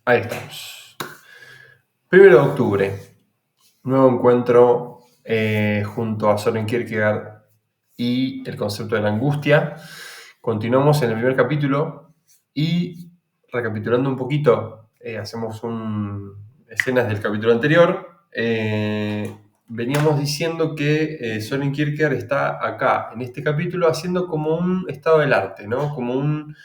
Ahí estamos. 1 de octubre, nuevo encuentro junto a Søren Kierkegaard y el concepto de la angustia. Continuamos en el primer capítulo y, recapitulando un poquito, hacemos escenas del capítulo anterior. Veníamos diciendo que Søren Kierkegaard está acá, en este capítulo, haciendo como un estado del arte, ¿no? Como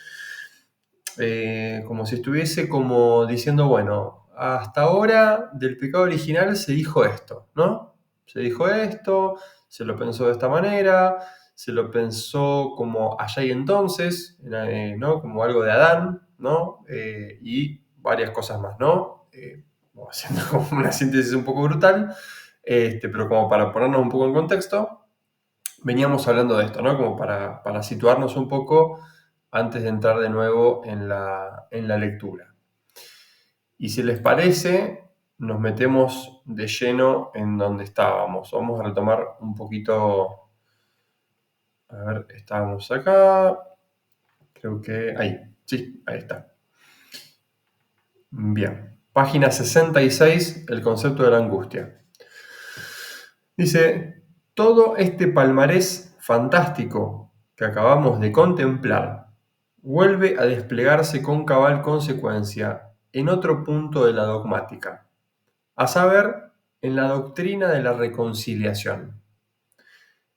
si estuviese como diciendo, bueno, hasta ahora del pecado original se dijo esto, ¿no? Se dijo esto, se lo pensó de esta manera, se lo pensó como allá y entonces, ¿no? Como algo de Adán, ¿no? Y varias cosas más, ¿no? Haciendo como una síntesis un poco brutal, pero como para ponernos un poco en contexto, veníamos hablando de esto, ¿no? Como para situarnos un poco antes de entrar de nuevo en la lectura. Y si les parece, nos metemos de lleno en donde estábamos. Vamos a retomar un poquito. A ver, estábamos acá. Creo que ahí. Sí, ahí está. Bien. Página 66, el concepto de la angustia. Dice, todo este palmarés fantástico que acabamos de contemplar vuelve a desplegarse con cabal consecuencia en otro punto de la dogmática, a saber, en la doctrina de la reconciliación.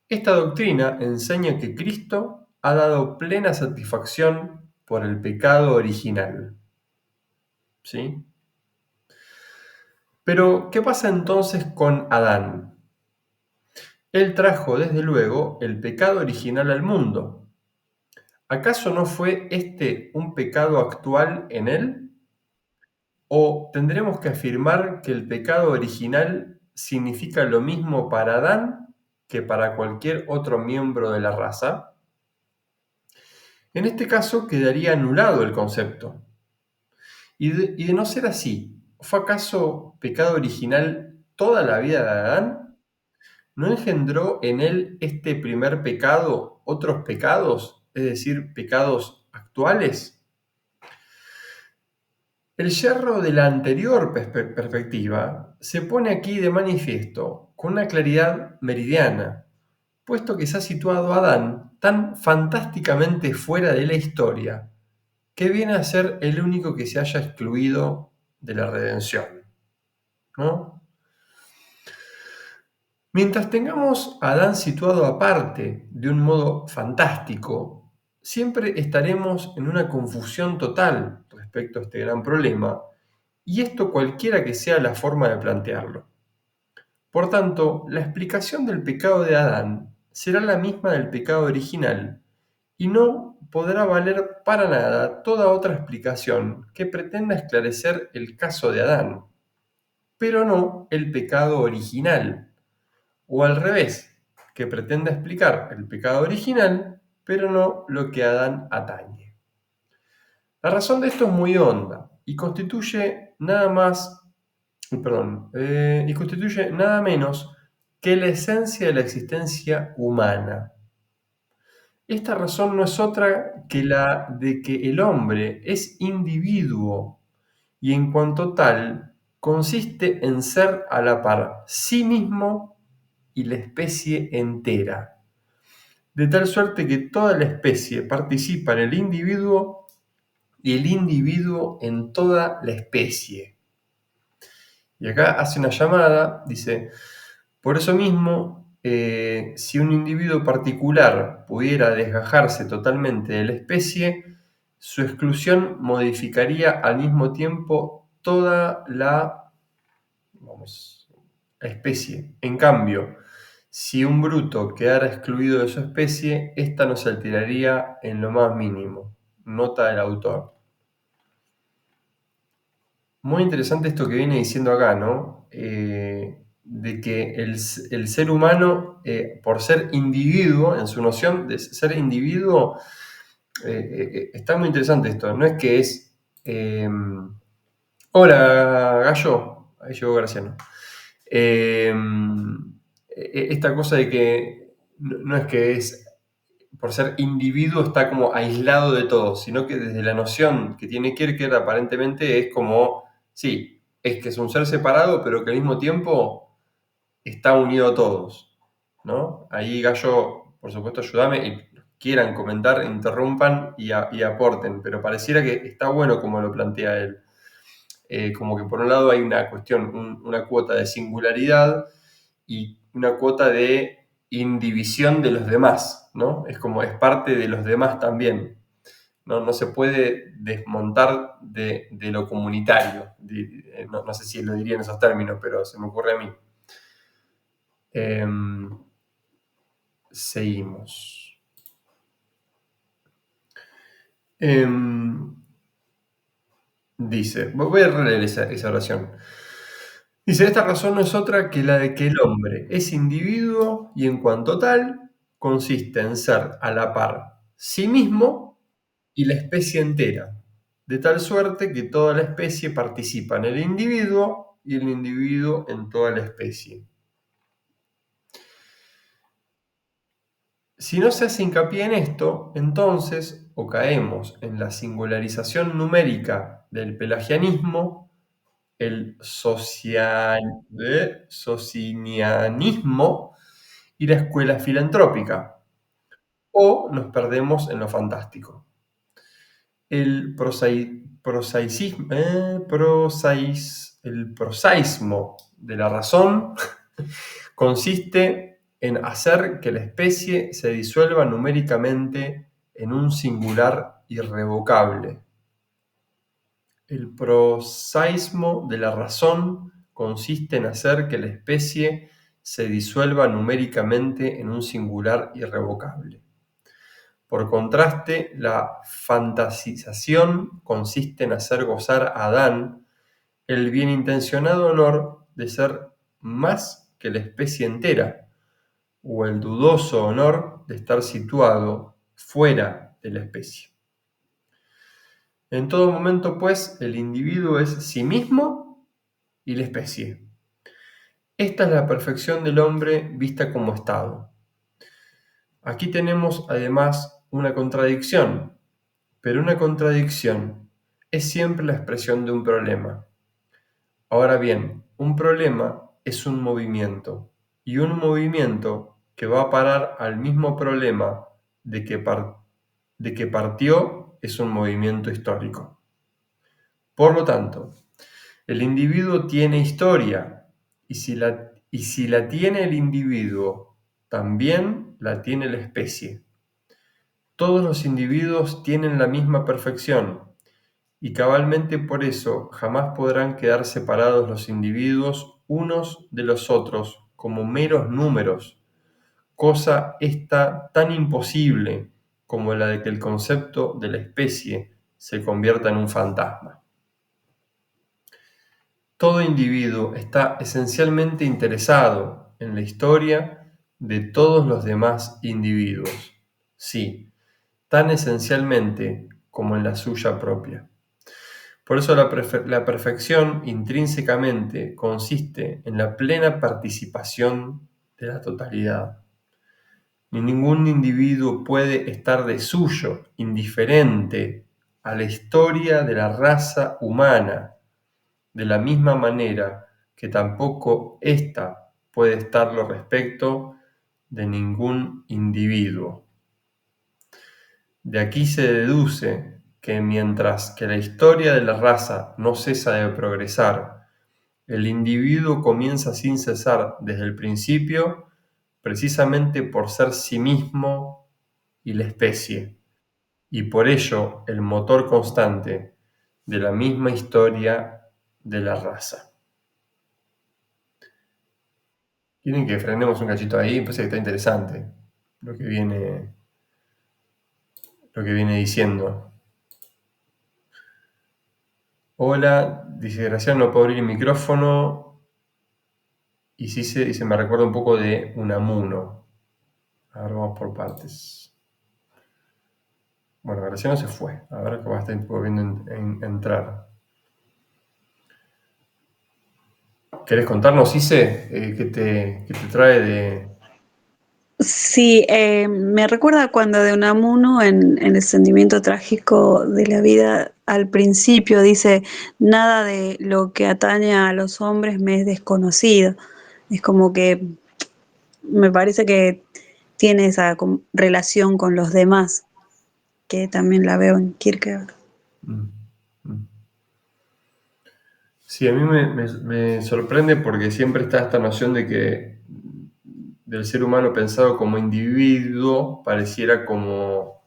Esta doctrina enseña que Cristo ha dado plena satisfacción por el pecado original. ¿Sí? Pero, ¿qué pasa entonces con Adán? Él trajo, desde luego, el pecado original al mundo. ¿Acaso no fue este un pecado actual en él? ¿O tendremos que afirmar que el pecado original significa lo mismo para Adán que para cualquier otro miembro de la raza? En este caso quedaría anulado el concepto. Y de no ser así, ¿fue acaso pecado original toda la vida de Adán? ¿No engendró en él este primer pecado otros pecados, es decir, pecados actuales? El yerro de la anterior perspectiva se pone aquí de manifiesto con una claridad meridiana, puesto que se ha situado a Adán tan fantásticamente fuera de la historia, que viene a ser el único que se haya excluido de la redención, ¿no? Mientras tengamos a Adán situado aparte de un modo fantástico, siempre estaremos en una confusión total respecto a este gran problema, y esto cualquiera que sea la forma de plantearlo. Por tanto, la explicación del pecado de Adán será la misma del pecado original, y no podrá valer para nada toda otra explicación que pretenda esclarecer el caso de Adán, pero no el pecado original, o al revés, que pretenda explicar el pecado original, pero no lo que a Adán atañe. La razón de esto es muy honda y constituye nada menos que la esencia de la existencia humana. Esta razón no es otra que la de que el hombre es individuo y en cuanto tal consiste en ser a la par sí mismo y la especie entera, de tal suerte que toda la especie participa en el individuo y el individuo en toda la especie. Y acá hace una llamada, dice, por eso mismo, si un individuo particular pudiera desgajarse totalmente de la especie, su exclusión modificaría al mismo tiempo toda la especie. En cambio, si un bruto quedara excluido de su especie, ésta no se alteraría en lo más mínimo. Nota del autor. Muy interesante esto que viene diciendo acá, ¿no? De que el ser humano, por ser individuo, en su noción de ser individuo, está muy interesante esto. No es que es, hola, gallo, ahí llegó Graciano. Esta cosa de que no es que es por ser individuo está como aislado de todo, sino que desde la noción que tiene Kierkegaard aparentemente es como, sí, es que es un ser separado, pero que al mismo tiempo está unido a todos, ¿no? Ahí Gallo, por supuesto, ayúdame y quieran comentar, interrumpan y aporten, pero pareciera que está bueno como lo plantea él. Como que por un lado hay una cuestión, una cuota de singularidad y una cuota de indivisión de los demás, ¿no? Es como es parte de los demás también. No se puede desmontar de lo comunitario. No sé si lo diría en esos términos, pero se me ocurre a mí. Seguimos. Dice, voy a releer esa oración. Dice, esta razón no es otra que la de que el hombre es individuo y en cuanto tal consiste en ser a la par sí mismo y la especie entera, de tal suerte que toda la especie participa en el individuo y el individuo en toda la especie. Si no se hace hincapié en esto, entonces o caemos en la singularización numérica del pelagianismo, el socinianismo y la escuela filantrópica, o nos perdemos en lo fantástico. El prosaísmo de la razón consiste en hacer que la especie se disuelva numéricamente en un singular irrevocable. El prosaísmo de la razón consiste en hacer que la especie se disuelva numéricamente en un singular irrevocable. Por contraste, la fantasización consiste en hacer gozar a Adán el bienintencionado honor de ser más que la especie entera, o el dudoso honor de estar situado fuera de la especie. En todo momento, pues, el individuo es sí mismo y la especie. Esta es la perfección del hombre vista como estado. Aquí tenemos además una contradicción, pero una contradicción es siempre la expresión de un problema. Ahora bien, un problema es un movimiento, y un movimiento que va a parar al mismo problema de que partió es un movimiento histórico. Por lo tanto, el individuo tiene historia, y si la tiene el individuo, también la tiene la especie. Todos los individuos tienen la misma perfección, y cabalmente por eso jamás podrán quedar separados los individuos unos de los otros como meros números, cosa esta tan imposible como la de que el concepto de la especie se convierta en un fantasma. Todo individuo está esencialmente interesado en la historia de todos los demás individuos, sí, tan esencialmente como en la suya propia. Por eso la perfección intrínsecamente consiste en la plena participación de la totalidad. Ni ningún individuo puede estar de suyo indiferente a la historia de la raza humana, de la misma manera que tampoco ésta puede estarlo respecto de ningún individuo. De aquí se deduce que mientras que la historia de la raza no cesa de progresar, el individuo comienza sin cesar desde el principio, precisamente por ser sí mismo y la especie, y por ello el motor constante de la misma historia de la raza. Quieren que frenemos un cachito ahí, me parece que está interesante lo que viene diciendo. Hola, dice Graciano, no puedo abrir el micrófono. Y sí se me recuerda un poco de Unamuno. A ver, vamos por partes. Bueno, Graciano se fue. A ver que va a estar volviendo entrar. ¿Querés contarnos, Ise, qué te trae de...? Sí, me recuerda cuando de Unamuno en El sentimiento trágico de la vida, al principio dice, nada de lo que atañe a los hombres me es desconocido. Es como que me parece que tiene esa relación con los demás, que también la veo en Kierkegaard. Mm, mm. Sí, a mí me sorprende porque siempre está esta noción de que del ser humano pensado como individuo pareciera como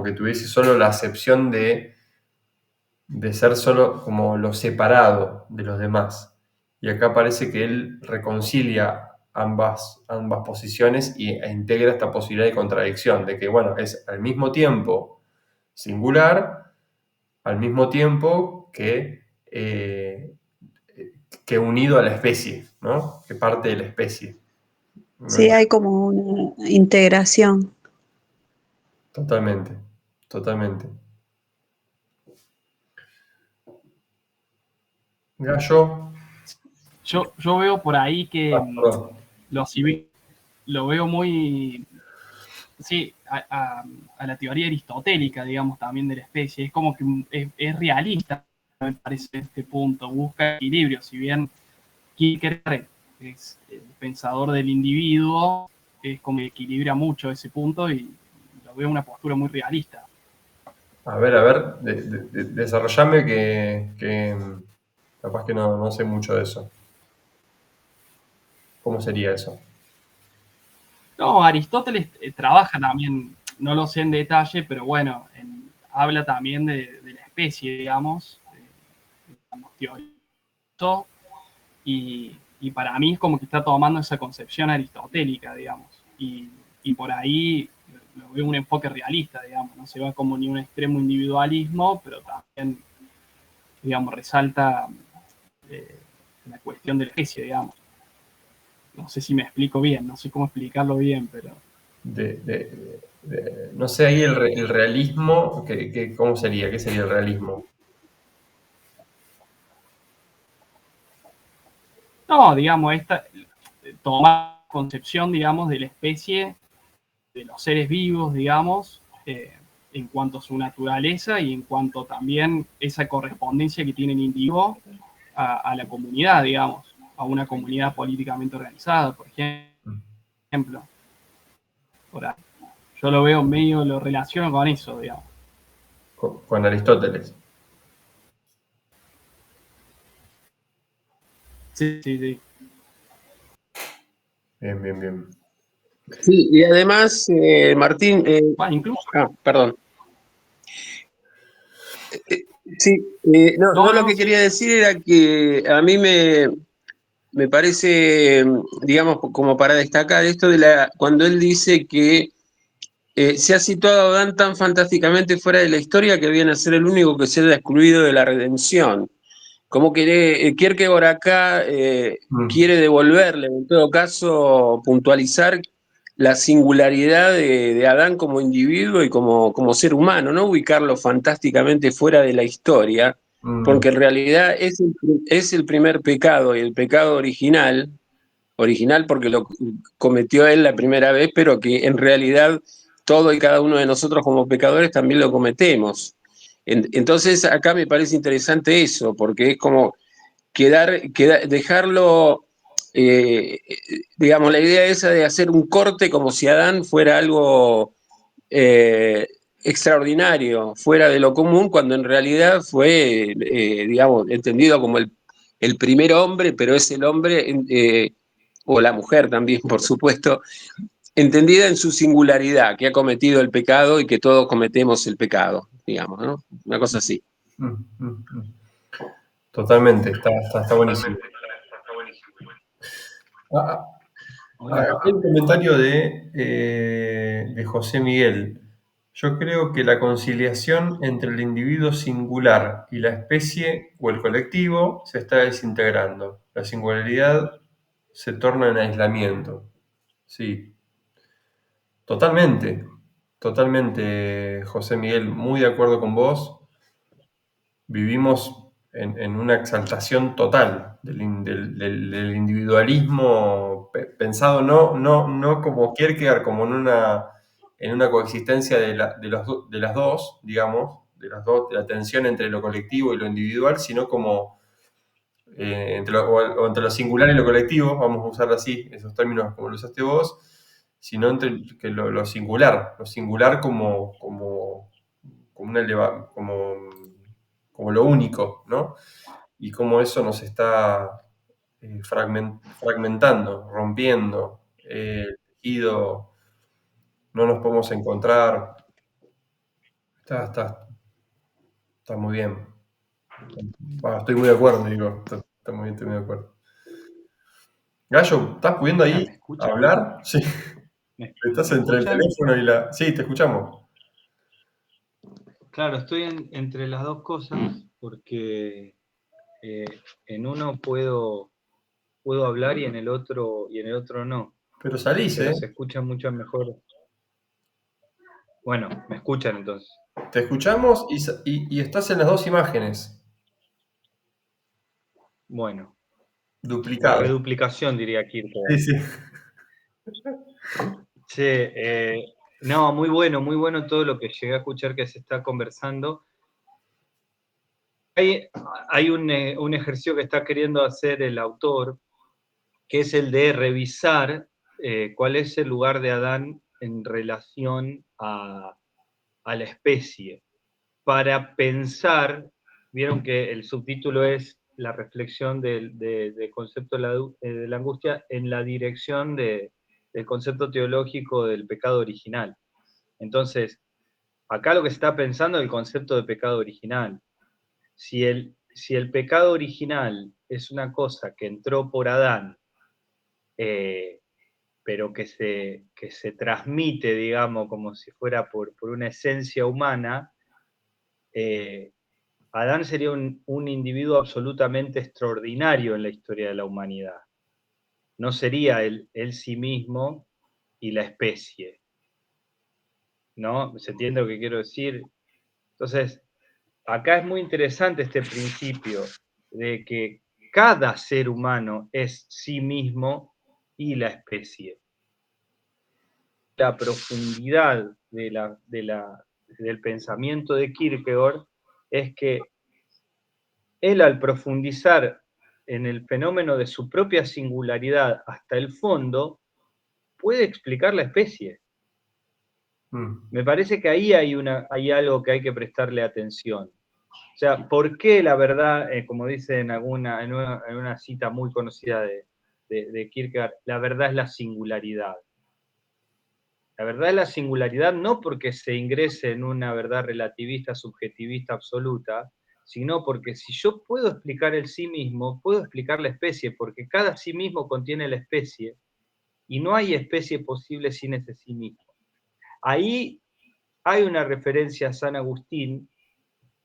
que tuviese solo la acepción de ser solo como lo separado de los demás. Y acá parece que él reconcilia ambas posiciones e integra esta posibilidad de contradicción, de que, bueno, es al mismo tiempo singular, al mismo tiempo que unido a la especie, ¿no? Que parte de la especie. ¿No? Sí, hay como una integración. Totalmente, totalmente. Gallo, Yo veo por ahí que perdón. lo civil lo veo muy, sí, a la teoría aristotélica, digamos, también de la especie. Es como que es realista, me parece, este punto. Busca equilibrio. Si bien Kierkegaard es el pensador del individuo, es como que equilibra mucho ese punto y lo veo una postura muy realista. A ver, desarrollame que capaz que no sé mucho de eso. ¿Cómo sería eso? No, Aristóteles trabaja también, no lo sé en detalle, pero bueno, habla también de la especie, digamos teórico, y para mí es como que está tomando esa concepción aristotélica, digamos, y por ahí lo veo un enfoque realista, digamos, no se va como ni un extremo individualismo, pero también, digamos, resalta eh, la cuestión de la especie, digamos. No sé si me explico bien, no sé cómo explicarlo bien, pero... No sé, ahí el realismo, ¿cómo sería? ¿Qué sería el realismo? No, digamos, esta toma concepción, digamos, de la especie, de los seres vivos, digamos, en cuanto a su naturaleza y en cuanto también esa correspondencia que tiene el individuo a la comunidad, digamos, a una comunidad políticamente organizada, por ejemplo. Por ahí. Yo lo veo medio, lo relaciono con eso, digamos. Con Aristóteles. Sí, sí, sí. Bien, bien, bien. Sí, y además, Martín, Bueno, incluso, perdón. Sí, no, no, lo no, que sí, quería decir era que a mí me parece, digamos, como para destacar esto cuando él dice que se ha situado a Adán tan fantásticamente fuera de la historia que viene a ser el único que se haya excluido de la redención. Como que Kierkegaard acá Mm, quiere devolverle, en todo caso, puntualizar la singularidad de Adán como individuo y como ser humano, no ubicarlo fantásticamente fuera de la historia, mm, porque en realidad es el primer pecado y el pecado original porque lo cometió él la primera vez, pero que en realidad todo y cada uno de nosotros como pecadores también lo cometemos. Entonces acá me parece interesante eso, porque es como dejarlo, digamos, la idea esa de hacer un corte como si Adán fuera algo eh, extraordinario, fuera de lo común, cuando en realidad fue, digamos, entendido como el primer hombre, pero es el hombre, o la mujer también, por supuesto, entendida en su singularidad, que ha cometido el pecado y que todos cometemos el pecado, digamos, ¿no? Una cosa así. mm, mm, mm. Totalmente, está buenísimo. Ah, hay un comentario de José Miguel. Yo creo que la conciliación entre el individuo singular y la especie o el colectivo se está desintegrando. La singularidad se torna en aislamiento. Sí, totalmente, totalmente, José Miguel, muy de acuerdo con vos. Vivimos en una exaltación total del individualismo pensado no como Kierkegaard, como en una coexistencia de las dos, digamos, de la tensión entre lo colectivo y lo individual, sino como entre lo singular y lo colectivo, vamos a usar así, esos términos como lo usaste vos, sino entre lo singular como lo único, ¿no? Y cómo eso nos está fragmentando, rompiendo, el tejido, no nos podemos encontrar. Está muy bien. Estoy muy de acuerdo, digo. Está muy bien, estoy muy de acuerdo. Gallo, ¿estás pudiendo ahí ¿Me escuchan? hablar? Sí. ¿Me Estás entre el escuchan? teléfono y la... Sí, te escuchamos. Claro, estoy entre las dos cosas porque en uno puedo hablar y en el otro no. Pero salís, Pero se escucha mucho mejor. Bueno, me escuchan entonces. Te escuchamos y estás en las dos imágenes. Bueno, la Duplicado. reduplicación diría Kierkegaard. Sí, sí. Che, no, muy bueno todo lo que llegué a escuchar que se está conversando. Hay un ejercicio que está queriendo hacer el autor, que es el de revisar cuál es el lugar de Adán en relación a la especie, para pensar, vieron que el subtítulo es la reflexión del concepto de la angustia en la dirección del concepto teológico del pecado original. Entonces, acá lo que se está pensando es el concepto de pecado original. Si el pecado original es una cosa que entró por Adán, pero que se transmite, digamos, como si fuera por una esencia humana, Adán sería un individuo absolutamente extraordinario en la historia de la humanidad. No sería él sí mismo y la especie. ¿No? ¿Se entiende lo que quiero decir? Entonces, acá es muy interesante este principio de que cada ser humano es sí mismo y la especie. La profundidad del pensamiento de Kierkegaard es que él, al profundizar en el fenómeno de su propia singularidad hasta el fondo, puede explicar la especie. Me parece que ahí hay algo que hay que prestarle atención. O sea, ¿por qué la verdad, como dice en una cita muy conocida de Kierkegaard, la verdad es la singularidad? La verdad es la singularidad no porque se ingrese en una verdad relativista, subjetivista, absoluta, sino porque si yo puedo explicar el sí mismo, puedo explicar la especie, porque cada sí mismo contiene la especie, y no hay especie posible sin ese sí mismo. Ahí hay una referencia a San Agustín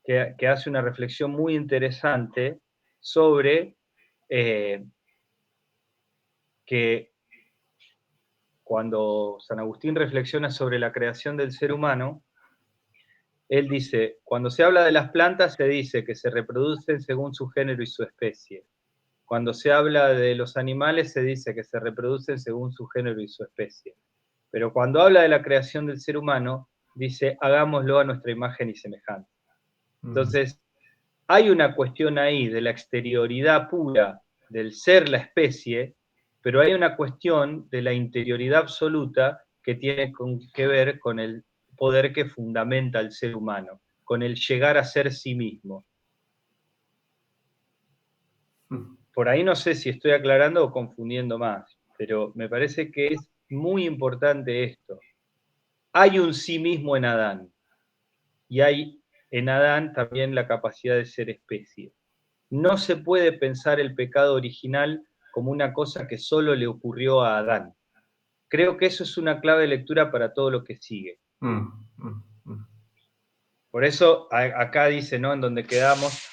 que hace una reflexión muy interesante sobre que cuando San Agustín reflexiona sobre la creación del ser humano, él dice, cuando se habla de las plantas se dice que se reproducen según su género y su especie. Cuando se habla de los animales se dice que se reproducen según su género y su especie. Pero cuando habla de la creación del ser humano, dice, hagámoslo a nuestra imagen y semejanza. Entonces, hay una cuestión ahí de la exterioridad pura del ser la especie, pero hay una cuestión de la interioridad absoluta que tiene que ver con el poder que fundamenta al ser humano, con el llegar a ser sí mismo. Por ahí no sé si estoy aclarando o confundiendo más, pero me parece que es muy importante esto. Hay un sí mismo en Adán, y hay en Adán también la capacidad de ser especie. No se puede pensar el pecado original como una cosa que solo le ocurrió a Adán. Creo que eso es una clave de lectura para todo lo que sigue. Por eso acá dice, ¿no? En donde quedamos,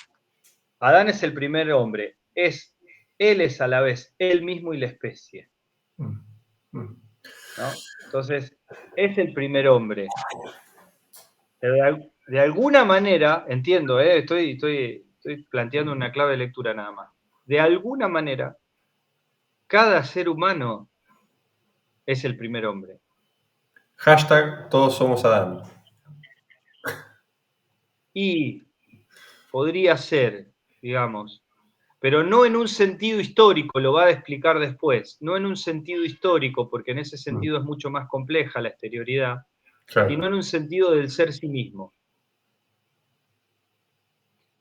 Adán es el primer hombre, él es a la vez él mismo y la especie. ¿No? Entonces, es el primer hombre. De alguna manera, entiendo, estoy planteando una clave de lectura nada más. De alguna manera, cada ser humano es el primer hombre. Hashtag todos somos Adán. Y podría ser, digamos, pero no en un sentido histórico, lo va a explicar después, no en un sentido histórico, porque en ese sentido es mucho más compleja la exterioridad, Claro. sino en un sentido del ser sí mismo,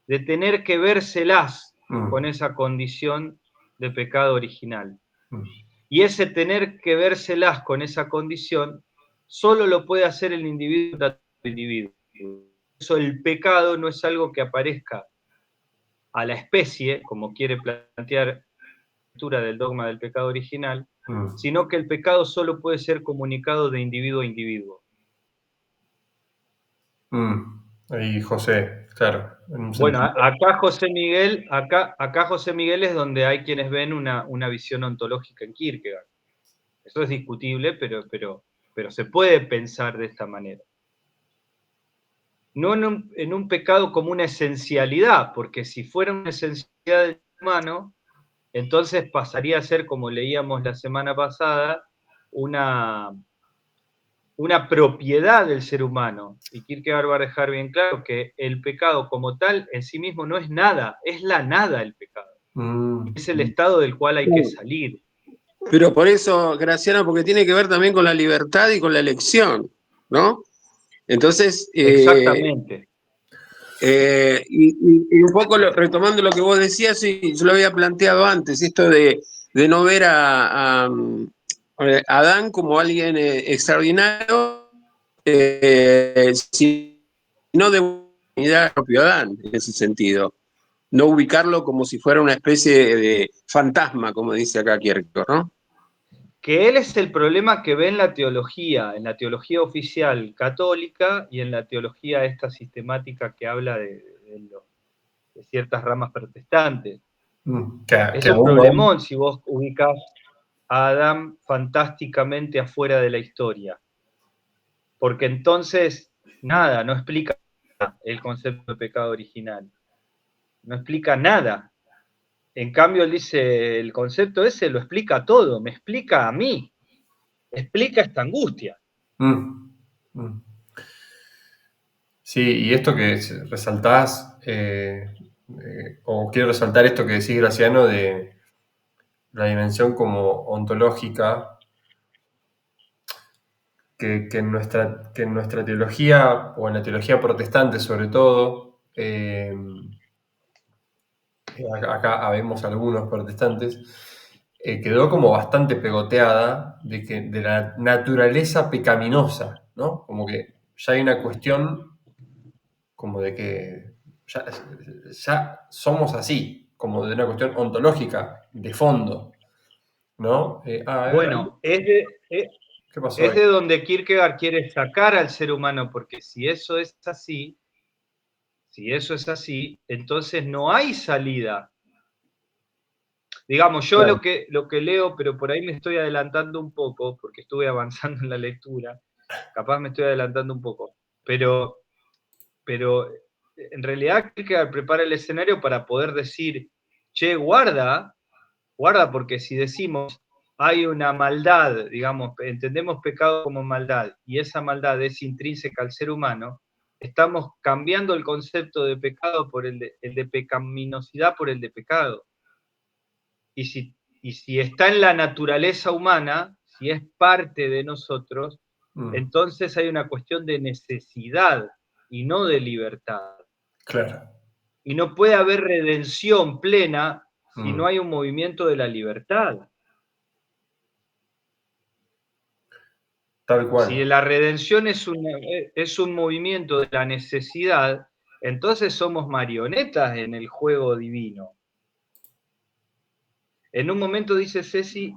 de tener que vérselas con esa condición de pecado original. Y ese tener que vérselas con esa condición solo lo puede hacer el individuo tratando al individuo. Por eso el pecado no es algo que aparezca a la especie, como quiere plantear la lectura del dogma del pecado original, sino que el pecado solo puede ser comunicado de individuo a individuo. Ahí José, claro. Bueno, acá José Miguel es donde hay quienes ven una visión ontológica en Kierkegaard. Eso es discutible, pero se puede pensar de esta manera. No en un pecado como una esencialidad, porque si fuera una esencialidad del humano, entonces pasaría a ser, como leíamos la semana pasada, una propiedad del ser humano. Y Kierkegaard va a dejar bien claro que el pecado como tal en sí mismo no es nada, es la nada el pecado. Es el estado del cual hay que salir. Pero por eso, Graciano, porque tiene que ver también con la libertad y con la elección, ¿no? Entonces, Exactamente. y un poco retomando lo que vos decías, y yo lo había planteado antes, esto de no ver a Adán como alguien extraordinario, sino de unidad al propio Adán, en ese sentido. No ubicarlo como si fuera una especie de fantasma, como dice acá Kierkegaard, ¿no? Que él es el problema que ve en la teología oficial católica y en la teología esta sistemática que habla de ciertas ramas protestantes. Es un problemón si vos ubicás a Adán fantásticamente afuera de la historia. Porque entonces, nada, no explica el concepto de pecado original. No explica nada. En cambio, él dice, el concepto ese lo explica todo, me explica a mí, explica esta angustia. Sí, y esto que resaltás, o quiero resaltar esto que decís, Graciano, de la dimensión como ontológica, que en nuestra teología, o en la teología protestante sobre todo, acá vemos algunos protestantes, quedó como bastante pegoteada de la naturaleza pecaminosa, ¿no? Como que ya hay una cuestión como de que ya somos así, como de una cuestión ontológica, de fondo, ¿no? Bueno, ¿qué pasó es ahí? de donde Kierkegaard quiere sacar al ser humano, porque si eso es así, entonces no hay salida. Digamos, yo Claro. lo que leo, pero por ahí me estoy adelantando un poco, porque estuve avanzando en la lectura, capaz me estoy adelantando un poco, pero en realidad Kierkegaard prepara el escenario para poder decir, che, guarda, porque si decimos hay una maldad, digamos, entendemos pecado como maldad, y esa maldad es intrínseca al ser humano, estamos cambiando el concepto de pecado por el de pecaminosidad por el de pecado. Y si está en la naturaleza humana, si es parte de nosotros, entonces hay una cuestión de necesidad y no de libertad. Claro. Y no puede haber redención plena si no hay un movimiento de la libertad. Tal cual. Si la redención es un movimiento de la necesidad, entonces somos marionetas en el juego divino. En un momento dice Ceci,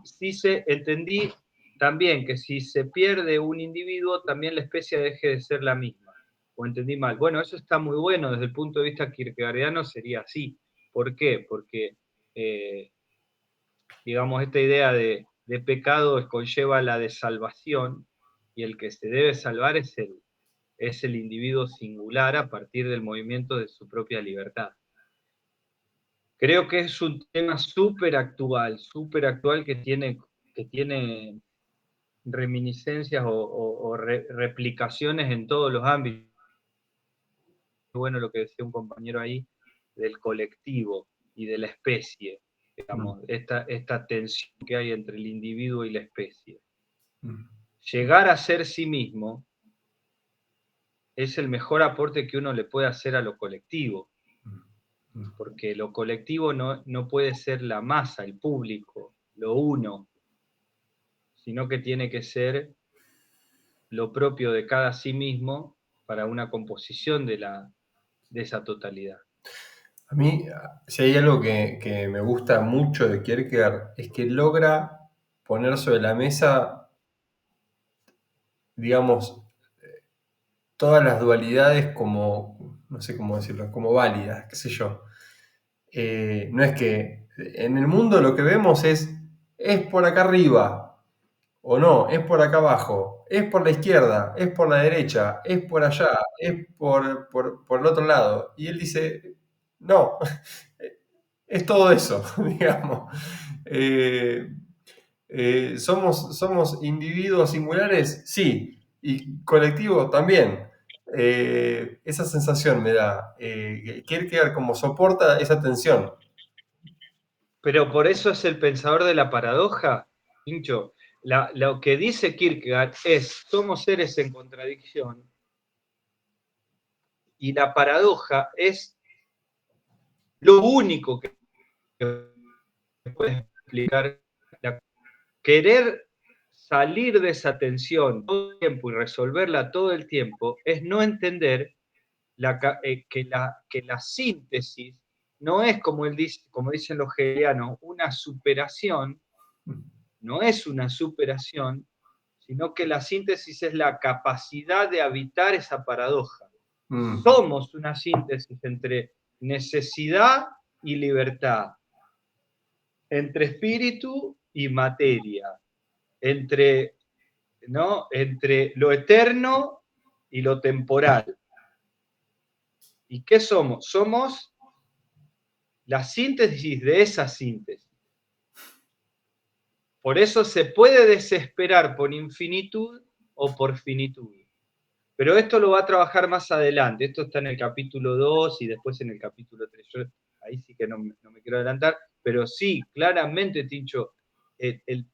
entendí también que si se pierde un individuo, también la especie deje de ser la misma. O entendí mal. Bueno, eso está muy bueno, desde el punto de vista kierkegaardiano sería así. ¿Por qué? Porque, digamos, esta idea de pecado conlleva la de salvación, y el que se debe salvar es el individuo singular a partir del movimiento de su propia libertad. Creo que es un tema súper actual que tiene reminiscencias o replicaciones en todos los ámbitos. Bueno, lo que decía un compañero ahí, del colectivo y de la especie, digamos, esta tensión que hay entre el individuo y la especie. Llegar a ser sí mismo es el mejor aporte que uno le puede hacer a lo colectivo, porque lo colectivo no puede ser la masa, el público, lo uno, sino que tiene que ser lo propio de cada sí mismo para una composición de esa totalidad. A mí, si hay algo que me gusta mucho de Kierkegaard, es que logra poner sobre la mesa, digamos, todas las dualidades como, no sé cómo decirlo, como válidas, qué sé yo. No es que en el mundo lo que vemos es por acá arriba, o no, es por acá abajo, es por la izquierda, es por la derecha, es por allá, es por el otro lado. Y él dice, no, es todo eso, digamos. ¿Somos individuos singulares? Sí, y colectivos también. Esa sensación me da. Kierkegaard como soporta esa tensión. Pero por eso es el pensador de la paradoja, Pincho. Lo que dice Kierkegaard es, somos seres en contradicción, y la paradoja es lo único que puede explicar. Querer salir de esa tensión todo el tiempo y resolverla todo el tiempo es no entender que la síntesis no es, como dicen los hegelianos, una superación, no es una superación, sino que la síntesis es la capacidad de habitar esa paradoja. Somos una síntesis entre necesidad y libertad, entre espíritu y materia, entre lo eterno y lo temporal. ¿Y qué somos? Somos la síntesis de esa síntesis. Por eso se puede desesperar por infinitud o por finitud. Pero esto lo va a trabajar más adelante. Esto está en el capítulo 2 y después en el capítulo 3. Yo ahí sí que no me quiero adelantar, pero sí, claramente, Tincho, el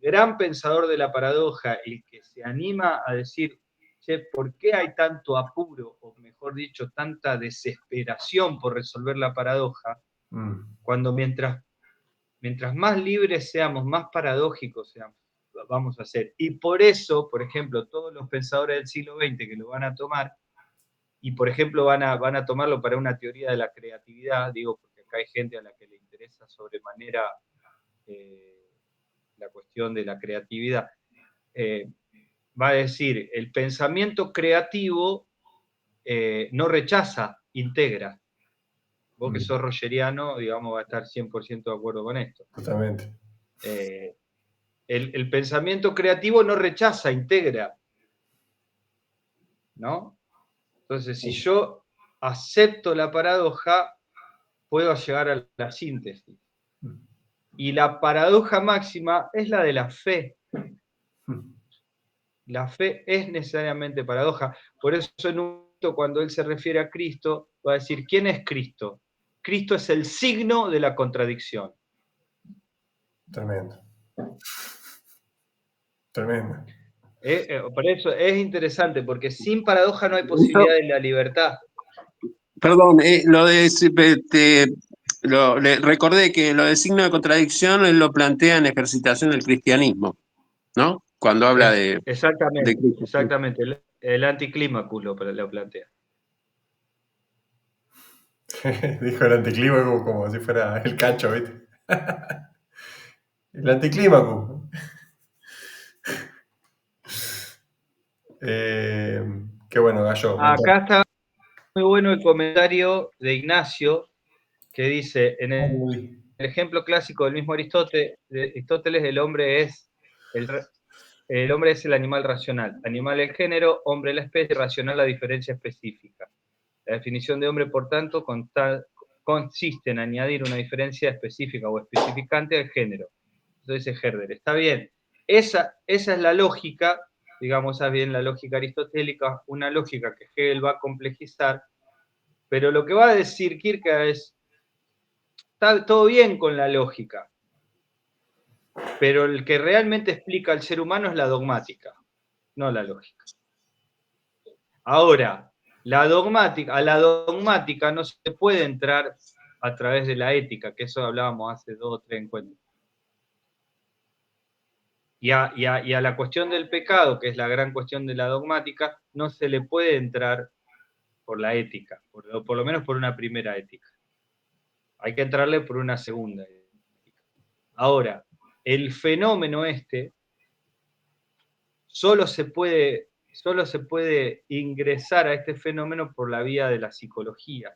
gran pensador de la paradoja, el que se anima a decir, che, ¿por qué hay tanto apuro, o mejor dicho, tanta desesperación por resolver la paradoja? Cuando mientras más libres seamos, más paradójicos seamos, vamos a hacer. Y por eso, por ejemplo, todos los pensadores del siglo XX que lo van a tomar, y por ejemplo van a tomarlo para una teoría de la creatividad, digo, porque acá hay gente a la que le interesa sobremanera la cuestión de la creatividad, va a decir, el pensamiento creativo no rechaza, integra. Vos que sos rogeriano, digamos, va a estar 100% de acuerdo con esto. Totalmente. El pensamiento creativo no rechaza, integra. ¿No? Entonces, si yo acepto la paradoja, puedo llegar a la síntesis. Y la paradoja máxima es la de la fe. La fe es necesariamente paradoja. Por eso en un momento, cuando él se refiere a Cristo, va a decir, ¿quién es Cristo? Cristo es el signo de la contradicción. Tremendo. Tremendo. Por eso es interesante, porque sin paradoja no hay posibilidad de la libertad. Perdón, recordé que lo de signo de contradicción él lo plantea en Ejercitación del Cristianismo, ¿no? Cuando habla de Cristo. Exactamente. El anticlímaco lo plantea. Dijo el anticlímaco como si fuera el cacho, ¿viste? El anticlímaco. Qué bueno, Gallo. Acá está muy bueno el comentario de Ignacio, que dice, en el ejemplo clásico del mismo Aristóteles, el hombre es el animal racional. Animal el género, hombre la especie, racional la diferencia específica. La definición de hombre, por tanto, consiste en añadir una diferencia específica o especificante al género. Entonces dice Herder, está bien, esa es la lógica, digamos, esa es bien la lógica aristotélica, una lógica que Hegel va a complejizar, pero lo que va a decir Kierkegaard es, está todo bien con la lógica, pero el que realmente explica al ser humano es la dogmática, no la lógica. Ahora, a la dogmática no se puede entrar a través de la ética, que eso hablábamos hace 2 o 3 encuentros. Y a la cuestión del pecado, que es la gran cuestión de la dogmática, no se le puede entrar por la ética, por lo menos por una primera ética. Hay que entrarle por una segunda ética. Ahora, el fenómeno solo se puede ingresar a este fenómeno por la vía de la psicología,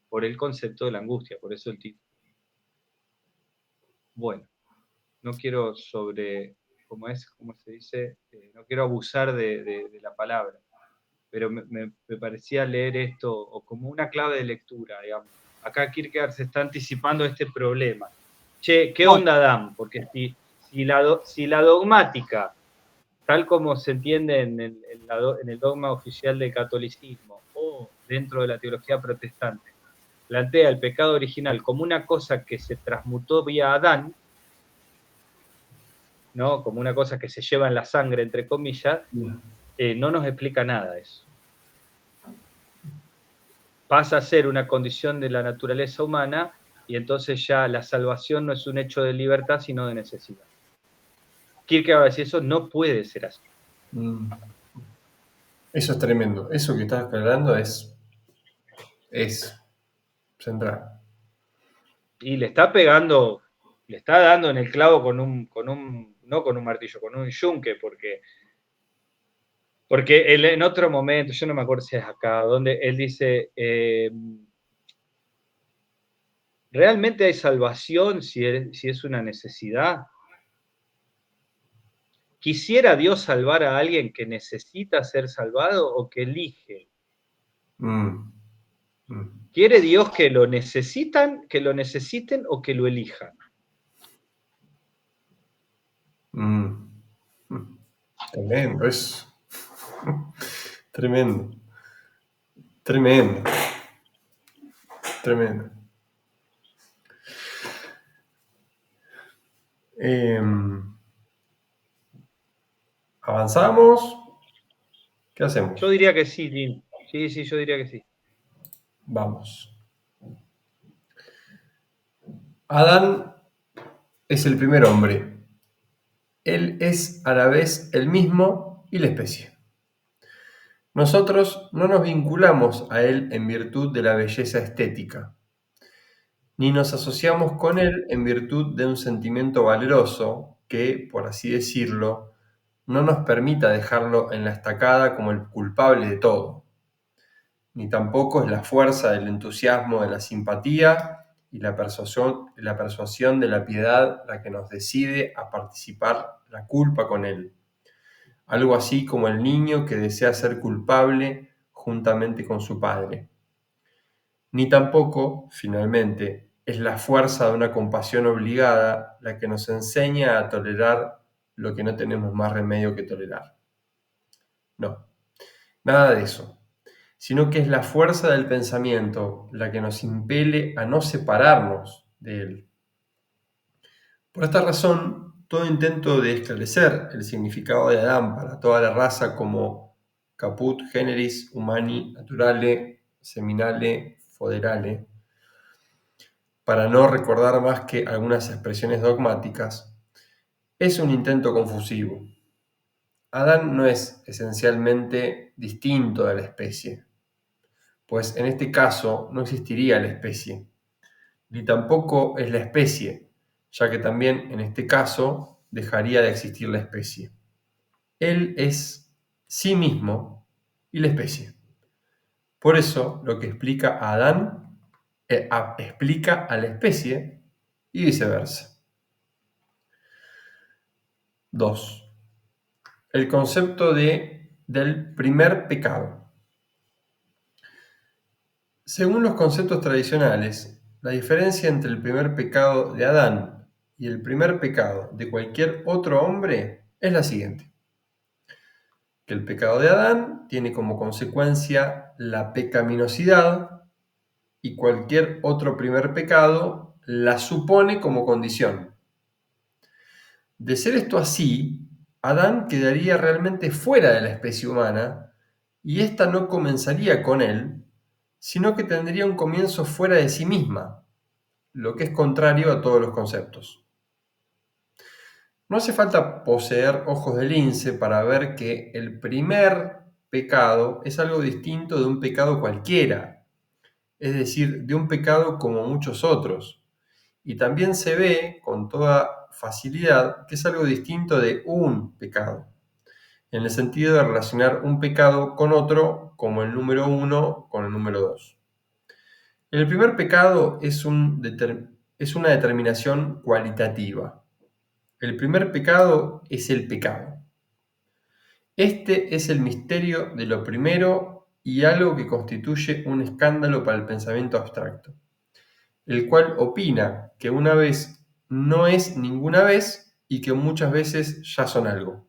por el concepto de la angustia, por eso el título. Bueno, no quiero ¿cómo se dice? No quiero abusar de la palabra, pero me parecía leer esto o como una clave de lectura, digamos. Acá Kierkegaard se está anticipando este problema. Che, ¿qué onda, Dan? Porque si la dogmática, tal como se entiende en el dogma oficial del catolicismo o dentro de la teología protestante, plantea el pecado original como una cosa que se transmutó vía Adán, ¿no? Como una cosa que se lleva en la sangre, entre comillas, no nos explica nada eso. Pasa a ser una condición de la naturaleza humana y entonces ya la salvación no es un hecho de libertad, sino de necesidad. Kierkegaard va a decir, eso no puede ser así. Eso es tremendo. Eso que estás hablando es central. Y le está pegando, le está dando en el clavo no con un martillo, con un yunque, porque en otro momento, yo no me acuerdo si es acá, donde él dice, ¿realmente hay salvación si es una necesidad? ¿Quisiera Dios salvar a alguien que necesita ser salvado o que elige? ¿Quiere Dios que lo necesiten o que lo elijan? Tremendo, es tremendo. Tremendo. Tremendo. ¿Avanzamos? ¿Qué hacemos? Yo diría que sí, Jim. Sí, yo diría que sí. Vamos. Adán es el primer hombre. Él es a la vez el mismo y la especie. Nosotros no nos vinculamos a él en virtud de la belleza estética, ni nos asociamos con él en virtud de un sentimiento valeroso que, por así decirlo, no nos permita dejarlo en la estacada como el culpable de todo, ni tampoco es la fuerza del entusiasmo de la simpatía y la persuasión de la piedad la que nos decide a participar la culpa con él. Algo así como el niño que desea ser culpable juntamente con su padre. Ni tampoco, finalmente, es la fuerza de una compasión obligada la que nos enseña a tolerar lo que no tenemos más remedio que tolerar. No, nada de eso, sino que es la fuerza del pensamiento la que nos impele a no separarnos de él. Por esta razón, todo intento de esclarecer el significado de Adán para toda la raza como caput generis humani naturale seminale foderale, para no recordar más que algunas expresiones dogmáticas, es un intento confusivo. Adán no es esencialmente distinto de la especie, pues en este caso no existiría la especie, ni tampoco es la especie, ya que también en este caso dejaría de existir la especie. Él es sí mismo y la especie. Por eso lo que explica a Adán explica a la especie y viceversa. 2. El concepto del primer pecado. Según los conceptos tradicionales, la diferencia entre el primer pecado de Adán y el primer pecado de cualquier otro hombre es la siguiente: que el pecado de Adán tiene como consecuencia la pecaminosidad y cualquier otro primer pecado la supone como condición. De ser esto así, Adán quedaría realmente fuera de la especie humana y ésta no comenzaría con él, sino que tendría un comienzo fuera de sí misma, lo que es contrario a todos los conceptos. No hace falta poseer ojos de lince para ver que el primer pecado es algo distinto de un pecado cualquiera, es decir, de un pecado como muchos otros. Y también se ve con toda facilidad que es algo distinto de un pecado, en el sentido de relacionar un pecado con otro como el número 1 con el número 2. El primer pecado es una determinación cualitativa. El primer pecado es el pecado. Este es el misterio de lo primero y algo que constituye un escándalo para el pensamiento abstracto, el cual opina que una vez no es ninguna vez y que muchas veces ya son algo.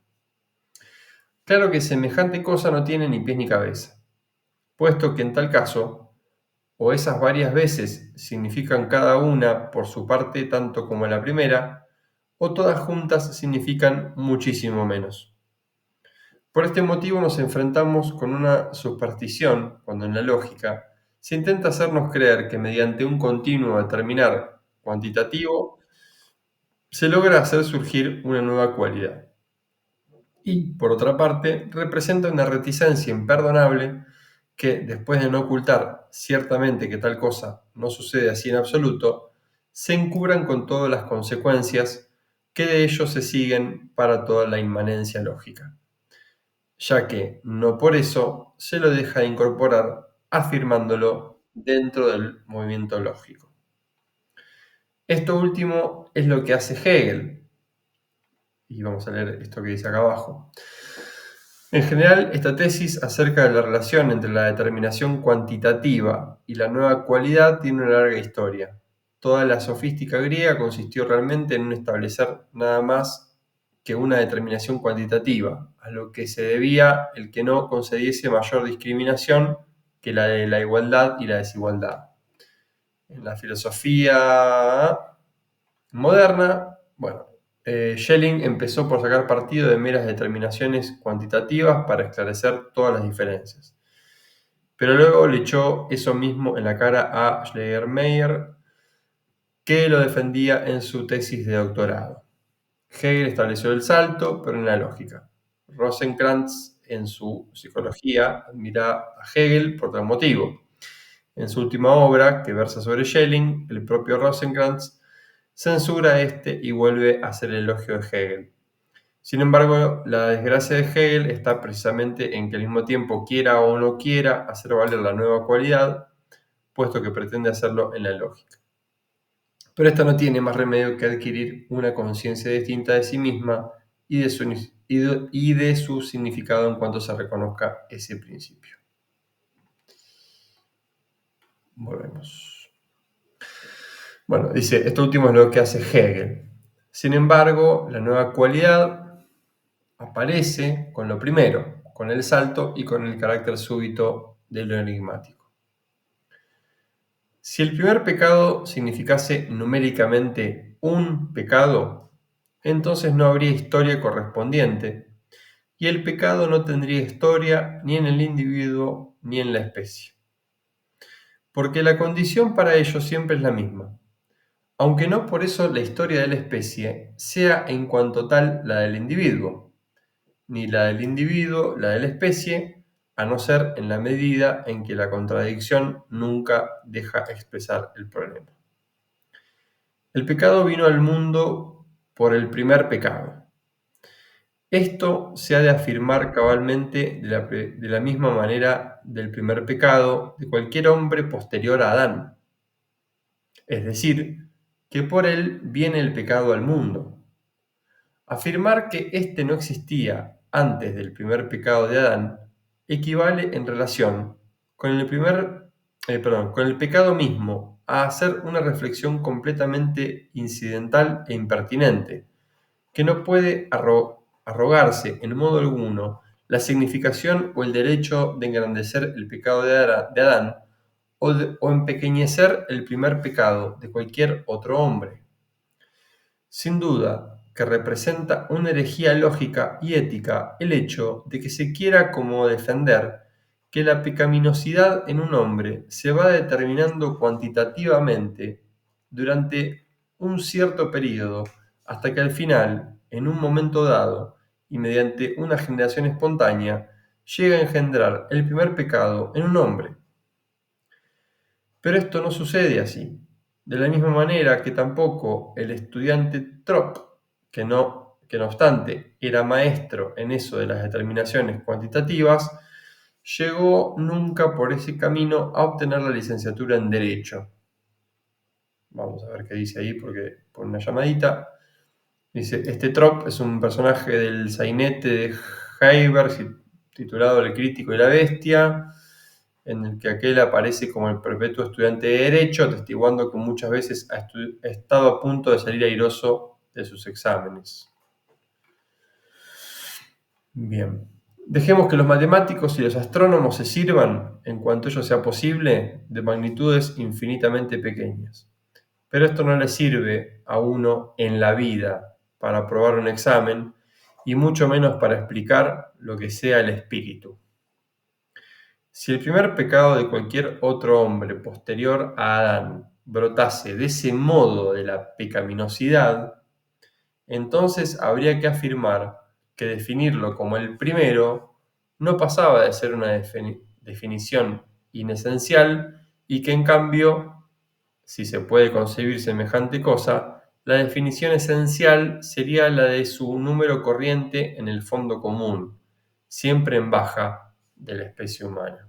Claro que semejante cosa no tiene ni pies ni cabeza, puesto que en tal caso, o esas varias veces significan cada una por su parte tanto como la primera, o todas juntas significan muchísimo menos. Por este motivo nos enfrentamos con una superstición cuando en la lógica se intenta hacernos creer que mediante un continuo determinar cuantitativo se logra hacer surgir una nueva cualidad. Y, por otra parte, representa una reticencia imperdonable que, después de no ocultar ciertamente que tal cosa no sucede así en absoluto, se encubran con todas las consecuencias que de ello se siguen para toda la inmanencia lógica, ya que no por eso se lo deja de incorporar afirmándolo dentro del movimiento lógico. Esto último es lo que hace Hegel, y vamos a leer esto que dice acá abajo. En general, esta tesis acerca de la relación entre la determinación cuantitativa y la nueva cualidad tiene una larga historia. Toda la sofística griega consistió realmente en no establecer nada más que una determinación cuantitativa, a lo que se debía el que no concediese mayor discriminación que la de la igualdad y la desigualdad. En la filosofía moderna, Schelling empezó por sacar partido de meras determinaciones cuantitativas para esclarecer todas las diferencias. Pero luego le echó eso mismo en la cara a Schleiermacher, que lo defendía en su tesis de doctorado. Hegel estableció el salto, pero en la lógica. Rosenkranz, en su psicología, admira a Hegel por tal motivo. En su última obra, que versa sobre Schelling, el propio Rosenkranz censura a este y vuelve a hacer el elogio de Hegel. Sin embargo, la desgracia de Hegel está precisamente en que al mismo tiempo quiera o no quiera hacer valer la nueva cualidad, puesto que pretende hacerlo en la lógica. Pero esta no tiene más remedio que adquirir una conciencia distinta de sí misma y de su significado en cuanto se reconozca ese principio. Volvemos. Bueno, dice, esto último es lo que hace Hegel. Sin embargo, la nueva cualidad aparece con lo primero, con el salto y con el carácter súbito de lo enigmático. Si el primer pecado significase numéricamente un pecado, entonces no habría historia correspondiente y el pecado no tendría historia ni en el individuo ni en la especie. Porque la condición para ello siempre es la misma, aunque no por eso la historia de la especie sea en cuanto tal la del individuo, ni la del individuo la de la especie, a no ser en la medida en que la contradicción nunca deja expresar el problema. El pecado vino al mundo por el primer pecado. Esto se ha de afirmar cabalmente de la misma manera del primer pecado de cualquier hombre posterior a Adán. Es decir, que por él viene el pecado al mundo. Afirmar que éste no existía antes del primer pecado de Adán equivale en relación con el primer con el pecado mismo, a hacer una reflexión completamente incidental e impertinente, que no puede arrogarse en modo alguno la significación o el derecho de engrandecer el pecado de Adán o empequeñecer el primer pecado de cualquier otro hombre. Sin duda que representa una herejía lógica y ética el hecho de que se quiera como defender que la pecaminosidad en un hombre se va determinando cuantitativamente durante un cierto periodo hasta que al final, en un momento dado y mediante una generación espontánea, llega a engendrar el primer pecado en un hombre. Pero esto no sucede así. De la misma manera que tampoco el estudiante Trop, que no obstante era maestro en eso de las determinaciones cuantitativas, llegó nunca por ese camino a obtener la licenciatura en Derecho. Vamos a ver qué dice ahí, porque por una llamadita. Dice, este Trop es un personaje del sainete de Heiberg, titulado El crítico y la bestia, en el que aquel aparece como el perpetuo estudiante de Derecho, atestiguando que muchas veces ha estado a punto de salir airoso de sus exámenes. Bien. Dejemos que los matemáticos y los astrónomos se sirvan, en cuanto ello sea posible, de magnitudes infinitamente pequeñas. Pero esto no le sirve a uno en la vida para aprobar un examen, y mucho menos para explicar lo que sea el espíritu. Si el primer pecado de cualquier otro hombre posterior a Adán brotase de ese modo de la pecaminosidad, entonces habría que afirmar que definirlo como el primero no pasaba de ser una definición inesencial y que en cambio, si se puede concebir semejante cosa, la definición esencial sería la de su número corriente en el fondo común, siempre en baja de la especie humana.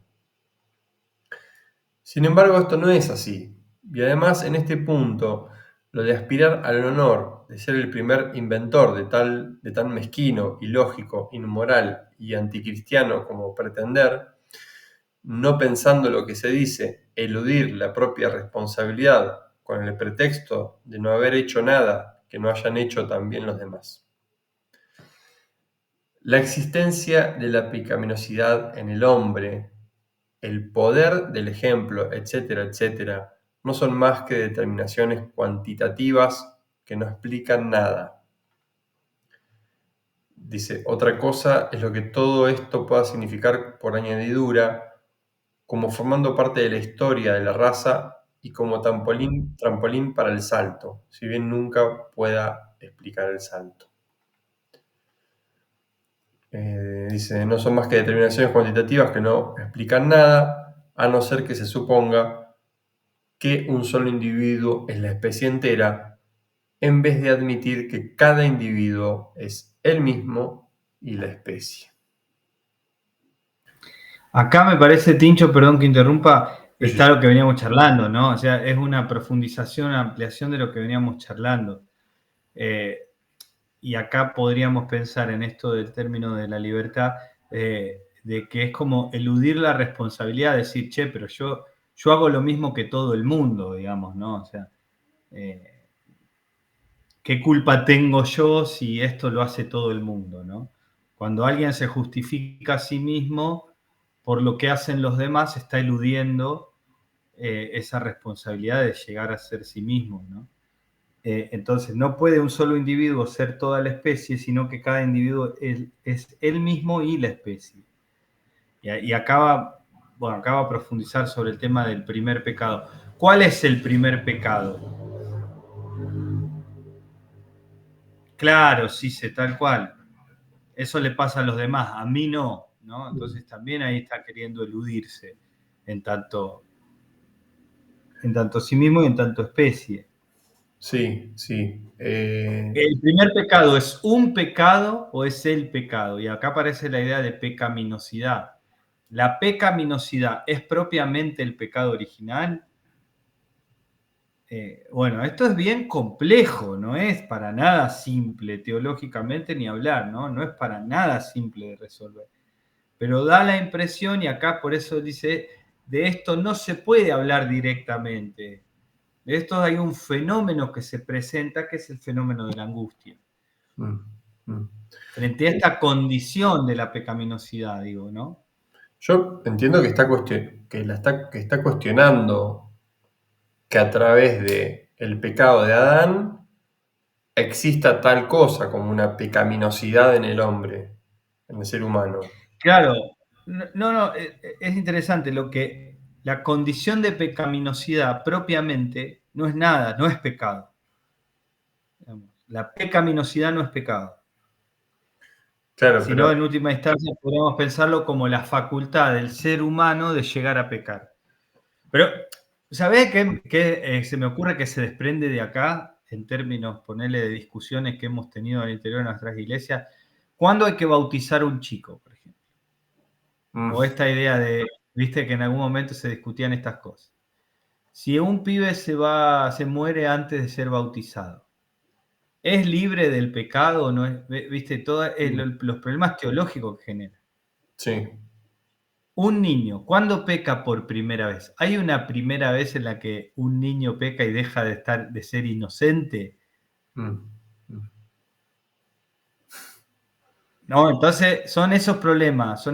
Sin embargo, esto no es así, y además en este punto, lo de aspirar al honor de ser el primer inventor de tan mezquino, ilógico, inmoral y anticristiano como pretender, no pensando lo que se dice, eludir la propia responsabilidad con el pretexto de no haber hecho nada que no hayan hecho también los demás. La existencia de la pecaminosidad en el hombre, el poder del ejemplo, etcétera, etcétera, no son más que determinaciones cuantitativas que no explican nada. Dice, otra cosa es lo que todo esto pueda significar por añadidura, como formando parte de la historia de la raza y como trampolín para el salto, si bien nunca pueda explicar el salto. Dice, no son más que determinaciones cuantitativas que no explican nada, a no ser que se suponga que un solo individuo es la especie entera, en vez de admitir que cada individuo es él mismo y la especie. Acá me parece, Tincho, perdón que interrumpa, está lo que veníamos charlando, ¿no? O sea, es una profundización, una ampliación de lo que veníamos charlando. Y acá podríamos pensar en esto del término de la libertad, de que es como eludir la responsabilidad, decir, che, pero yo hago lo mismo que todo el mundo, digamos, ¿no? O sea, ¿qué culpa tengo yo si esto lo hace todo el mundo, ¿no? Cuando alguien se justifica a sí mismo por lo que hacen los demás, está eludiendo esa responsabilidad de llegar a ser sí mismo, ¿no? Entonces, no puede un solo individuo ser toda la especie, sino que cada individuo es él mismo y la especie. Y acaba a profundizar sobre el tema del primer pecado. ¿Cuál es el primer pecado? Claro, sí, tal cual. Eso le pasa a los demás, a mí no, ¿no? Entonces también ahí está queriendo eludirse en tanto sí mismo y en tanto especie. Sí, sí. ¿El primer pecado es un pecado o es el pecado? Y acá aparece la idea de pecaminosidad. ¿La pecaminosidad es propiamente el pecado original? Bueno, esto es bien complejo, no es para nada simple teológicamente ni hablar, ¿no? No es para nada simple de resolver. Pero da la impresión, y acá por eso dice, de esto no se puede hablar directamente. De esto hay un fenómeno que se presenta, que es el fenómeno de la angustia. Frente a esta condición de la pecaminosidad, digo, ¿no? Yo entiendo que está cuestionando que a través del pecado de Adán exista tal cosa como una pecaminosidad en el hombre, en el ser humano. Claro, no, es interesante la condición de pecaminosidad propiamente no es nada, no es pecado. La pecaminosidad no es pecado. Claro, Sino en última instancia podemos pensarlo como la facultad del ser humano de llegar a pecar. Pero, ¿sabés qué se me ocurre que se desprende de acá, en términos, ponerle, de discusiones que hemos tenido al interior de nuestras iglesias? ¿Cuándo hay que bautizar a un chico, por ejemplo? O esta idea de, viste que en algún momento se discutían estas cosas. Si un pibe se muere antes de ser bautizado, ¿es libre del pecado o no es? ¿Viste? Todos los problemas teológicos que genera. Sí. Un niño, ¿cuándo peca por primera vez? ¿Hay una primera vez en la que un niño peca y deja de ser inocente? No, entonces son esos problemas.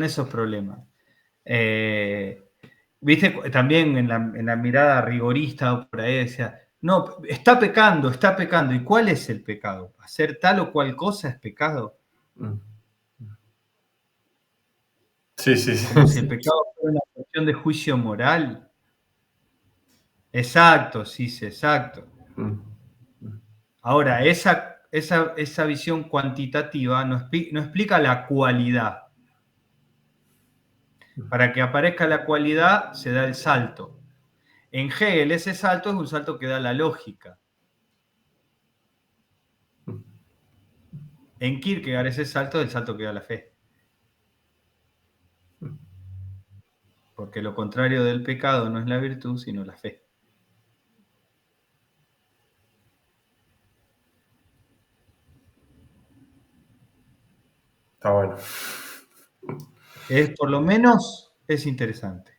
Viste, también en la mirada rigorista por ahí decía, no, está pecando. ¿Y cuál es el pecado? ¿Hacer tal o cual cosa es pecado? Sí. Como si el pecado fuera una cuestión de juicio moral. Exacto, sí, exacto. Ahora, esa visión cuantitativa no explica la cualidad. Para que aparezca la cualidad se da el salto. En Hegel ese salto es un salto que da la lógica. En Kierkegaard ese salto es el salto que da la fe. Porque lo contrario del pecado no es la virtud, sino la fe. Está bueno. Por lo menos es interesante.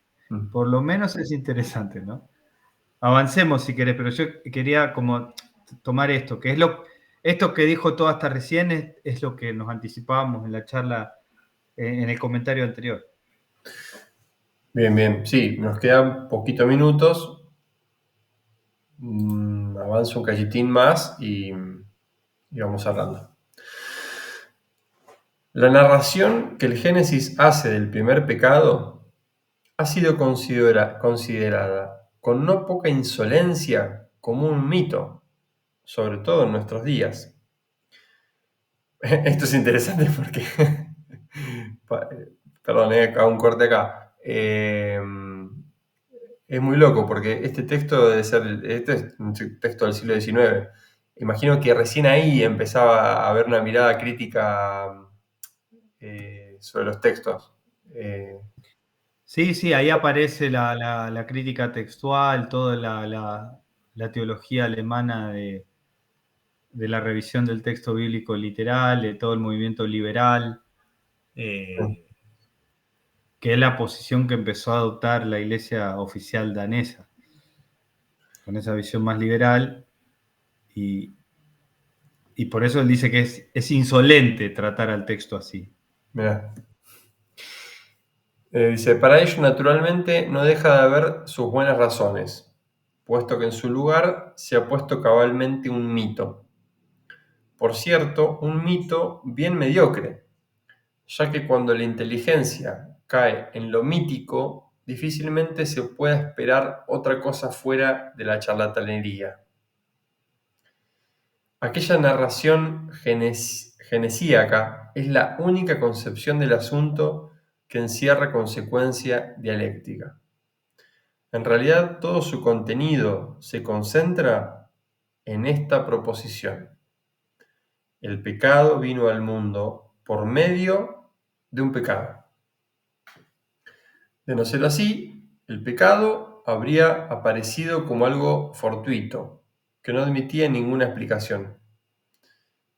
Por lo menos es interesante, ¿no? Avancemos si querés, pero yo quería como tomar esto, que es esto que dijo todo hasta recién es lo que nos anticipábamos en la charla, en el comentario anterior. Bien. Sí, nos quedan poquitos minutos. Avanzo un cachitín más y vamos cerrando. La narración que el Génesis hace del primer pecado ha sido considerada con no poca insolencia como un mito, sobre todo en nuestros días. Esto es interesante porque, perdón, hago un corte acá. Es muy loco porque este texto es un texto del siglo XIX. Imagino que recién ahí empezaba a haber una mirada crítica sobre los textos. Sí, ahí aparece la crítica textual, toda la teología alemana de la revisión del texto bíblico literal, de todo el movimiento liberal, que es la posición que empezó a adoptar la iglesia oficial danesa, con esa visión más liberal, y por eso él dice que es insolente tratar al texto así. Mirá. Dice, para ello naturalmente no deja de haber sus buenas razones, puesto que en su lugar se ha puesto cabalmente un mito. Por cierto, un mito bien mediocre, ya que cuando la inteligencia cae en lo mítico, difícilmente se puede esperar otra cosa fuera de la charlatanería. Aquella narración genesíaca es la única concepción del asunto que encierra consecuencia dialéctica. En realidad, todo su contenido se concentra en esta proposición. El pecado vino al mundo por medio de un pecado. De no ser así, el pecado habría aparecido como algo fortuito, que no admitía ninguna explicación.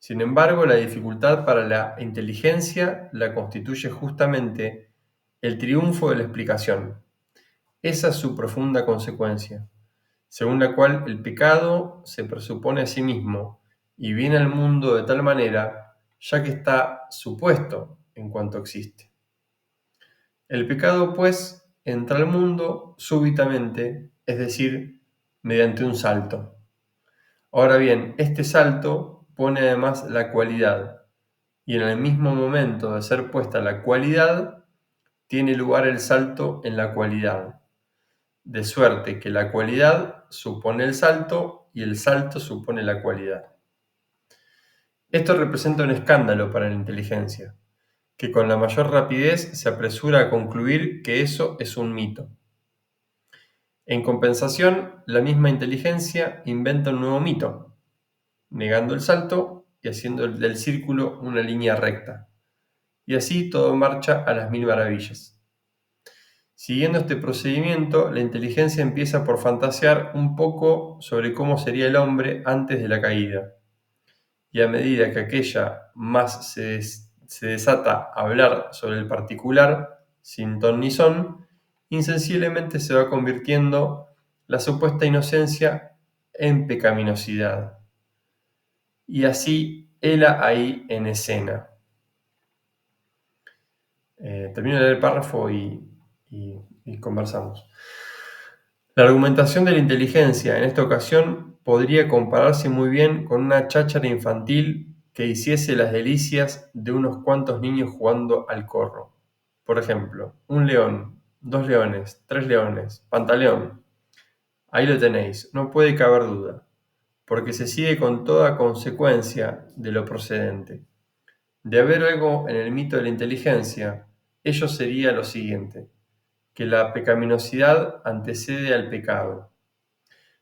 Sin embargo, la dificultad para la inteligencia la constituye justamente el triunfo de la explicación. Esa es su profunda consecuencia, según la cual el pecado se presupone a sí mismo y viene al mundo de tal manera, ya que está supuesto en cuanto existe. El pecado, pues, entra al mundo súbitamente, es decir, mediante un salto. Ahora bien, este salto pone además la cualidad, y en el mismo momento de ser puesta la cualidad, tiene lugar el salto en la cualidad, de suerte que la cualidad supone el salto y el salto supone la cualidad. Esto representa un escándalo para la inteligencia, que con la mayor rapidez se apresura a concluir que eso es un mito. En compensación, la misma inteligencia inventa un nuevo mito, negando el salto y haciendo del círculo una línea recta. Y así todo marcha a las mil maravillas. Siguiendo este procedimiento, la inteligencia empieza por fantasear un poco sobre cómo sería el hombre antes de la caída. Y a medida que aquella más se desata a hablar sobre el particular, sin ton ni son, insensiblemente se va convirtiendo la supuesta inocencia en pecaminosidad. Y así, hela ahí en escena. Termino de leer el párrafo y conversamos. La argumentación de la inteligencia en esta ocasión podría compararse muy bien con una cháchara infantil que hiciese las delicias de unos cuantos niños jugando al corro. Por ejemplo, un león, 2 leones, 3 leones, Pantaleón. Ahí lo tenéis, no puede caber duda, porque se sigue con toda consecuencia de lo procedente. De haber algo en el mito de la inteligencia, ello sería lo siguiente: que la pecaminosidad antecede al pecado.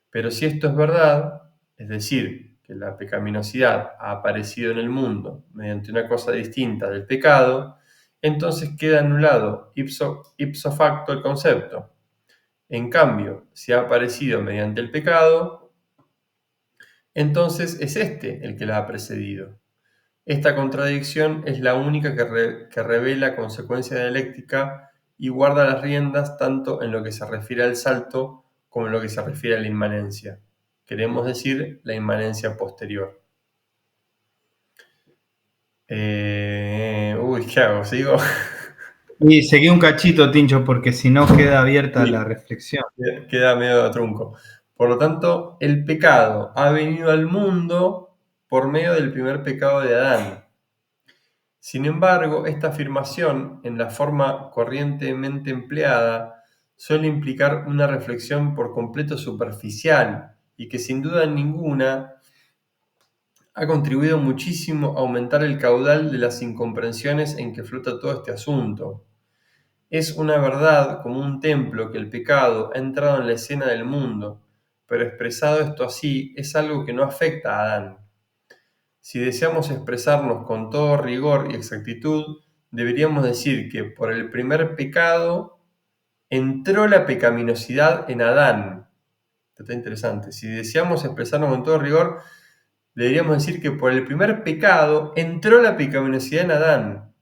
Pero si esto es verdad, es decir, que la pecaminosidad ha aparecido en el mundo mediante una cosa distinta del pecado, entonces queda anulado ipso facto el concepto. En cambio, si ha aparecido mediante el pecado, entonces es este el que la ha precedido. Esta contradicción es la única que revela consecuencia dialéctica y guarda las riendas tanto en lo que se refiere al salto como en lo que se refiere a la inmanencia. Queremos decir la inmanencia posterior. ¿Qué hago? ¿Sigo? Y seguí un cachito, Tincho, porque si no queda abierta la reflexión. Queda medio trunco. Por lo tanto, el pecado ha venido al mundo por medio del primer pecado de Adán. Sin embargo, esta afirmación, en la forma corrientemente empleada, suele implicar una reflexión por completo superficial y que sin duda ninguna ha contribuido muchísimo a aumentar el caudal de las incomprensiones en que flota todo este asunto. Es una verdad como un templo que el pecado ha entrado en la escena del mundo, pero expresado esto así es algo que no afecta a Adán. Si deseamos expresarnos con todo rigor y exactitud, deberíamos decir que por el primer pecado entró la pecaminosidad en Adán. Esto está interesante. Si deseamos expresarnos con todo rigor, deberíamos decir que por el primer pecado entró la pecaminosidad en Adán.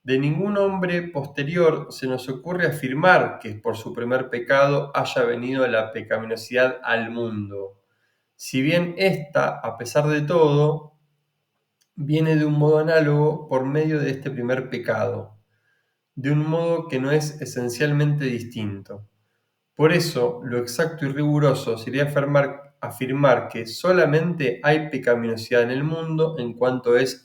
De ningún hombre posterior se nos ocurre afirmar que por su primer pecado haya venido la pecaminosidad al mundo. Si bien esta, a pesar de todo, viene de un modo análogo por medio de este primer pecado, de un modo que no es esencialmente distinto. Por eso, lo exacto y riguroso sería afirmar que solamente hay pecaminosidad en el mundo en cuanto es